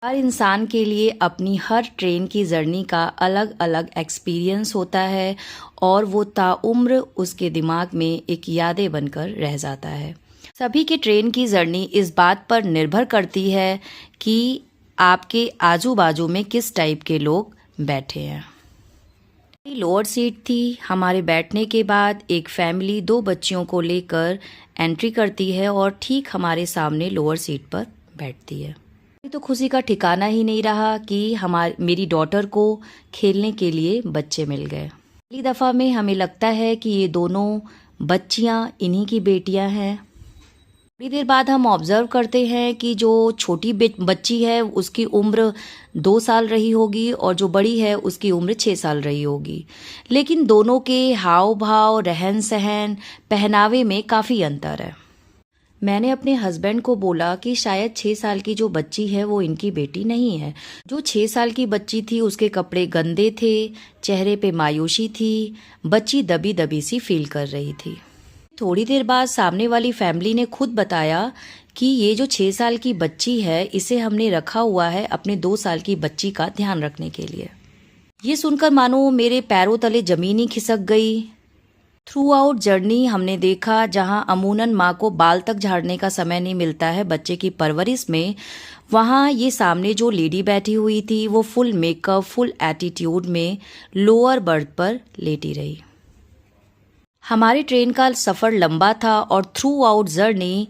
हर इंसान के लिए अपनी हर ट्रेन की जर्नी का अलग अलग एक्सपीरियंस होता है और वो ताउम्र उसके दिमाग में एक यादें बनकर रह जाता है। सभी की ट्रेन की जर्नी इस बात पर निर्भर करती है कि आपके आजू बाजू में किस टाइप के लोग बैठे हैं। लोअर सीट थी। हमारे बैठने के बाद एक फैमिली 2 बच्चियों को लेकर एंट्री करती है और ठीक हमारे सामने लोअर सीट पर बैठती है। तो खुशी का ठिकाना ही नहीं रहा कि मेरी डॉटर को खेलने के लिए बच्चे मिल गए। पहली दफ़ा में हमें लगता है कि ये दोनों बच्चियां इन्हीं की बेटियां हैं। थोड़ी देर बाद हम ऑब्जर्व करते हैं कि जो छोटी बच्ची है उसकी उम्र 2 साल रही होगी और जो बड़ी है उसकी उम्र 6 साल रही होगी, लेकिन दोनों के हाव भाव, रहन सहन, पहनावे में काफ़ी अंतर है। मैंने अपने हस्बैंड को बोला कि शायद 6 साल की जो बच्ची है वो इनकी बेटी नहीं है। जो 6 साल की बच्ची थी उसके कपड़े गंदे थे, चेहरे पे मायूसी थी, बच्ची दबी दबी सी फील कर रही थी। थोड़ी देर बाद सामने वाली फैमिली ने खुद बताया कि ये जो 6 साल की बच्ची है इसे हमने रखा हुआ है अपने 2 साल की बच्ची का ध्यान रखने के लिए। ये सुनकर मानो मेरे पैरों तले जमीन ही खिसक गई। थ्रू आउट जर्नी हमने देखा जहां अमूनन माँ को बाल तक झाड़ने का समय नहीं मिलता है बच्चे की परवरिश में, वहां ये सामने जो लेडी बैठी हुई थी वो फुल मेकअप, फुल एटीट्यूड में लोअर बर्थ पर लेटी रही। हमारी ट्रेन का सफ़र लंबा था और थ्रू आउट जर्नी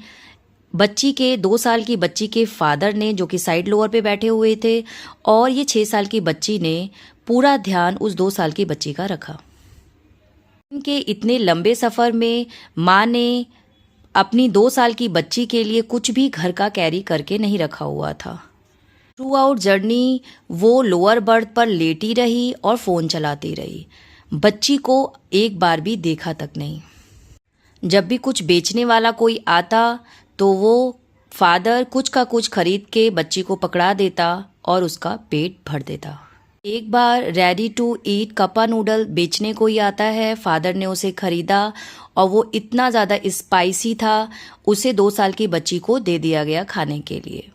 बच्ची के 2 साल की बच्ची के फादर ने, जो कि साइड लोअर पे बैठे हुए थे, और ये 6 साल की बच्ची ने पूरा ध्यान उस 2 साल की बच्ची का रखा। के इतने लंबे सफ़र में माँ ने अपनी 2 साल की बच्ची के लिए कुछ भी घर का कैरी करके नहीं रखा हुआ था। थ्रू आउट जर्नी वो लोअर बर्थ पर लेटी रही और फ़ोन चलाती रही। बच्ची को एक बार भी देखा तक नहीं। जब भी कुछ बेचने वाला कोई आता तो वो फादर कुछ का कुछ खरीद के बच्ची को पकड़ा देता और उसका पेट भर देता। एक बार रेडी टू ईट कपा नूडल बेचने कोई आता है, फादर ने उसे खरीदा और वो इतना ज़्यादा स्पाइसी था, उसे 2 साल की बच्ची को दे दिया गया खाने के लिए।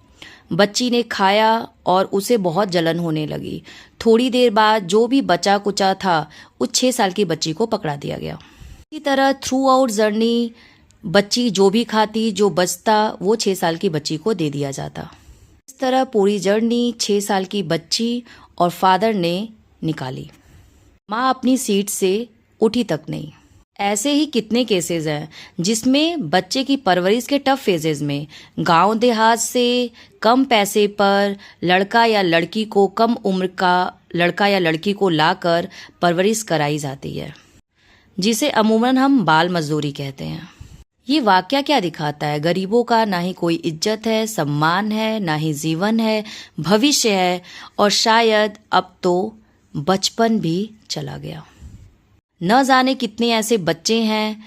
बच्ची ने खाया और उसे बहुत जलन होने लगी। थोड़ी देर बाद जो भी बचा कुचा था उस 6 साल की बच्ची को पकड़ा दिया गया। इसी तरह थ्रू आउट जर्नी बच्ची जो भी खाती, जो बचता वो 6 साल की बच्ची को दे दिया जाता। इस तरह पूरी जर्नी 6 साल की बच्ची और फादर ने निकाली। माँ अपनी सीट से उठी तक नहीं। ऐसे ही कितने केसेस हैं जिसमें बच्चे की परवरिश के टफ फेजेस में गांव देहात से कम पैसे पर लड़का या लड़की को, कम उम्र का लड़का या लड़की को लाकर परवरिश कराई जाती है, जिसे अमूमन हम बाल मजदूरी कहते हैं। ये वाकया क्या दिखाता है? गरीबों का ना ही कोई इज्जत है, सम्मान है, ना ही जीवन है, भविष्य है, और शायद अब तो बचपन भी चला गया। न जाने कितने ऐसे बच्चे हैं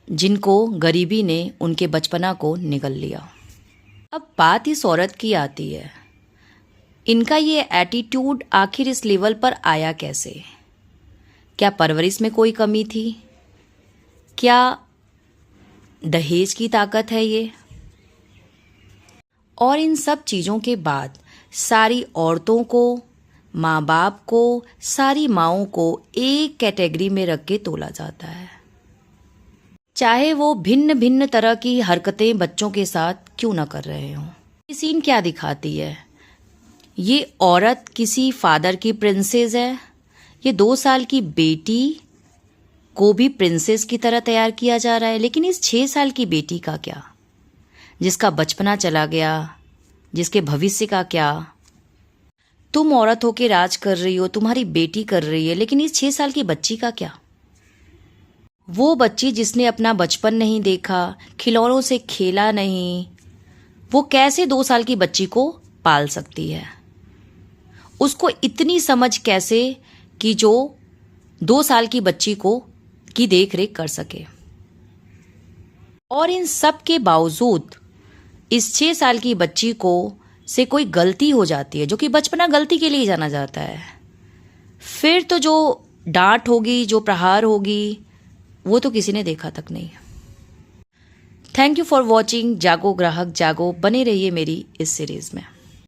जिनको गरीबी ने उनके बचपना को निगल लिया। अब बात इस औरत की आती है, इनका ये एटीट्यूड आखिर इस लेवल पर आया कैसे? क्या परवरिश में कोई कमी थी? क्या दहेज की ताकत है ये? और इन सब चीज़ों के बाद सारी औरतों को, माँ बाप को, सारी माँओं को एक कैटेगरी में रख के तोला जाता है, चाहे वो भिन्न भिन्न तरह की हरकतें बच्चों के साथ क्यों न कर रहे हों। ये सीन क्या दिखाती है? ये औरत किसी फादर की प्रिंसेस है। ये 2 साल की बेटी को भी प्रिंसेस की तरह तैयार किया जा रहा है, लेकिन इस 6 साल की बेटी का क्या? जिसका बचपना चला गया, जिसके भविष्य का क्या? तुम औरत होके राज कर रही हो, तुम्हारी बेटी कर रही है, लेकिन इस 6 साल की बच्ची का क्या? वो बच्ची जिसने अपना बचपन नहीं देखा, खिलौनों से खेला नहीं, वो कैसे 2 साल की बच्ची को पाल सकती है? उसको इतनी समझ कैसे कि जो 2 साल की बच्ची की देख रेख कर सके? और इन सब के बावजूद इस 6 साल की बच्ची को से कोई गलती हो जाती है, जो कि बचपना गलती के लिए जाना जाता है, फिर तो जो डांट होगी, जो प्रहार होगी, वो तो किसी ने देखा तक नहीं। थैंक यू फॉर वॉचिंग जागो ग्राहक जागो। बने रहिए मेरी इस सीरीज में।